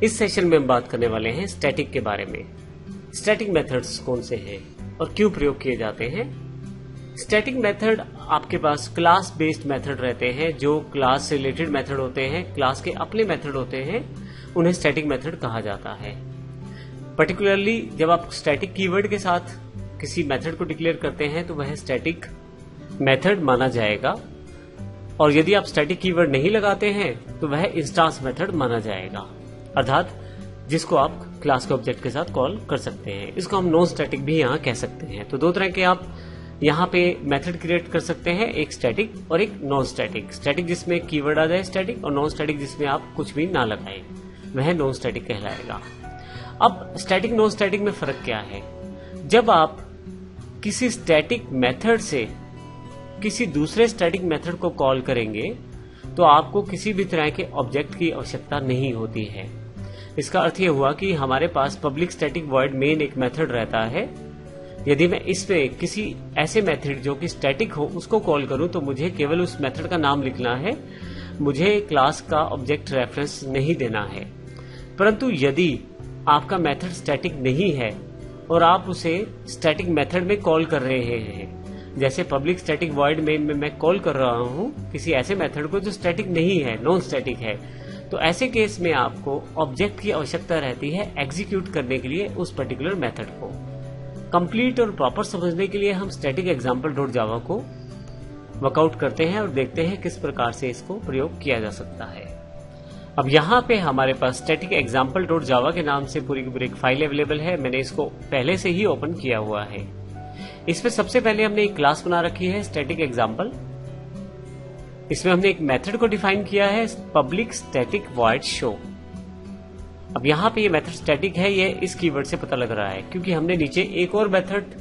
इस सेशन में हम बात करने वाले हैं स्टैटिक के बारे में। स्टैटिक मेथड्स कौन से हैं और क्यों प्रयोग किए जाते हैं। स्टैटिक मेथड आपके पास क्लास बेस्ड मेथड रहते हैं, जो क्लास से रिलेटेड मेथड होते हैं, क्लास के अपने मेथड होते हैं, उन्हें स्टैटिक मेथड कहा जाता है। पर्टिकुलरली जब आप स्टैटिक कीवर्ड के साथ किसी मेथड को डिक्लेयर करते हैं तो वह स्टैटिक मेथड माना जाएगा, और यदि आप स्टैटिक कीवर्ड नहीं लगाते हैं तो वह इंस्टांस मेथड माना जाएगा, अर्थात जिसको आप क्लास के ऑब्जेक्ट के साथ कॉल कर सकते हैं। इसको हम नॉन स्टैटिक भी यहाँ कह सकते हैं। तो दो तरह के आप यहाँ पे मेथड क्रिएट कर सकते हैं, एक स्टैटिक और एक नॉन स्टैटिक। स्टैटिक जिसमें कीवर्ड आ जाए स्टैटिक, और नॉन स्टैटिक जिसमें आप कुछ भी ना लगाएं, वह नॉन स्टैटिक कहलाएगा। अब स्टैटिक नॉन स्टैटिक में फर्क क्या है। जब आप किसी स्टैटिक मेथड से किसी दूसरे स्टैटिक मेथड को कॉल करेंगे तो आपको किसी भी तरह के ऑब्जेक्ट की आवश्यकता नहीं होती है। इसका अर्थ यह हुआ कि हमारे पास पब्लिक स्टैटिक वॉइड मेन एक मेथड रहता है। यदि मैं इसमें किसी ऐसे मेथड जो कि स्टैटिक हो उसको कॉल करूं तो मुझे केवल उस मेथड का नाम लिखना है, मुझे क्लास का ऑब्जेक्ट रेफरेंस नहीं देना है। परंतु यदि आपका मेथड स्टैटिक नहीं है और आप उसे स्टैटिक मेथड में कॉल कर रहे हैं, जैसे पब्लिक स्टैटिक वॉइड मेन में मैं कॉल कर रहा हूं किसी ऐसे मेथड को जो स्टैटिक नहीं है, नॉन स्टैटिक है, तो ऐसे केस में आपको ऑब्जेक्ट की आवश्यकता रहती है एग्जीक्यूट करने के लिए उस पर्टिकुलर मेथड को। कंप्लीट और प्रॉपर समझने के लिए हम स्टैटिक एग्जाम्पल डॉट जावा को वर्कआउट करते हैं और देखते हैं किस प्रकार से इसको प्रयोग किया जा सकता है। अब यहाँ पे हमारे पास स्टैटिक एग्जाम्पल डॉट जावा के नाम से पूरी की पूरी एक फाइल अवेलेबल है। मैंने इसको पहले से ही ओपन किया हुआ है। इसमें सबसे पहले हमने एक क्लास बना रखी है स्टैटिक एग्जाम्पल। इसमें हमने एक मेथड को डिफाइन किया है पब्लिक स्टैटिक वॉइड शो। अब यहाँ पे ये मेथड स्टैटिक है, ये इस कीवर्ड से पता लग रहा है क्योंकि हमने नीचे एक और मेथड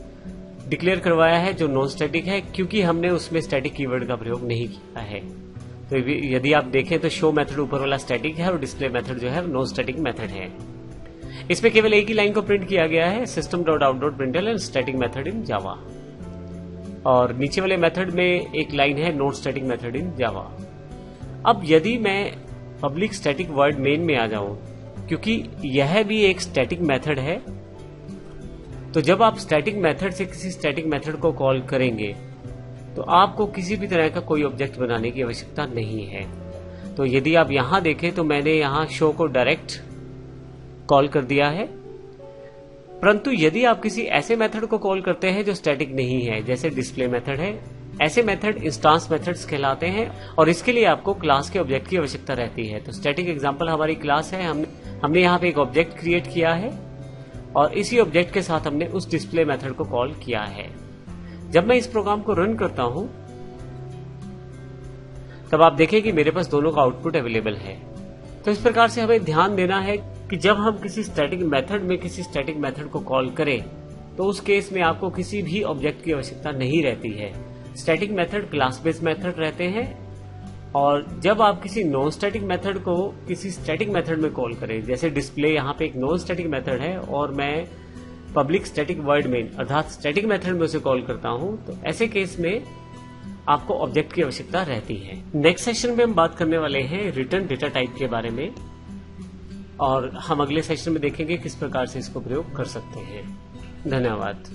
डिक्लेयर करवाया है जो नॉन स्टैटिक है, क्योंकि हमने उसमें स्टैटिक कीवर्ड का प्रयोग नहीं किया है। तो यदि आप देखें तो शो मेथड ऊपर वाला स्टैटिक है और डिस्प्ले मेथड जो है नॉन स्टैटिक मेथड है। इसमें केवल एक ही लाइन को प्रिंट किया गया है, system dot out dot println static method in Java, और नीचे वाले मेथड में एक लाइन है non static method in Java. अब यदि मैं पब्लिक स्टैटिक वॉइड मेन में आ जाऊं, क्योंकि यह भी एक स्टैटिक मेथड है, तो जब आप स्टैटिक मेथड से किसी स्टैटिक मेथड को कॉल करेंगे तो आपको किसी भी तरह का कोई ऑब्जेक्ट बनाने की आवश्यकता नहीं है। तो यदि आप यहां देखें तो मैंने यहां शो को डायरेक्ट कॉल कर दिया है, परंतु यदि आप किसी ऐसे मेथड को कॉल करते हैं जो स्टैटिक नहीं है, जैसे डिस्प्ले मेथड है, ऐसे मेथड इंस्टांस मेथड्स कहलाते हैं और इसके लिए आपको क्लास के ऑब्जेक्ट की आवश्यकता रहती है। तो स्टैटिक एग्जांपल हमारी क्लास है, हमने यहाँ पे एक ऑब्जेक्ट क्रिएट किया है और इसी ऑब्जेक्ट के साथ हमने उस डिस्प्ले मेथड को कॉल किया है। जब मैं इस प्रोग्राम को रन करता हूं तब आप देखें कि मेरे पास दोनों का आउटपुट अवेलेबल है। तो इस प्रकार से हमें ध्यान देना है कि जब हम किसी स्टैटिक मेथड में किसी स्टैटिक मेथड को कॉल करें तो उस केस में आपको किसी भी ऑब्जेक्ट की आवश्यकता नहीं रहती है। Static method class based method रहते हैं, और जब आप किसी नॉन स्टैटिक मेथड को किसी स्टैटिक मेथड में कॉल करें, जैसे डिस्प्ले यहाँ पे एक नॉन स्टैटिक मेथड है और मैं पब्लिक स्टैटिक वॉइड मेन अर्थात स्टैटिक मेथड में उसे कॉल करता हूं, तो ऐसे केस में आपको ऑब्जेक्ट की आवश्यकता रहती है। नेक्स्ट सेशन में हम बात करने वाले हैं रिटर्न डेटा टाइप के बारे में, और हम अगले सेशन में देखेंगे किस प्रकार से इसको प्रयोग कर सकते हैं। धन्यवाद।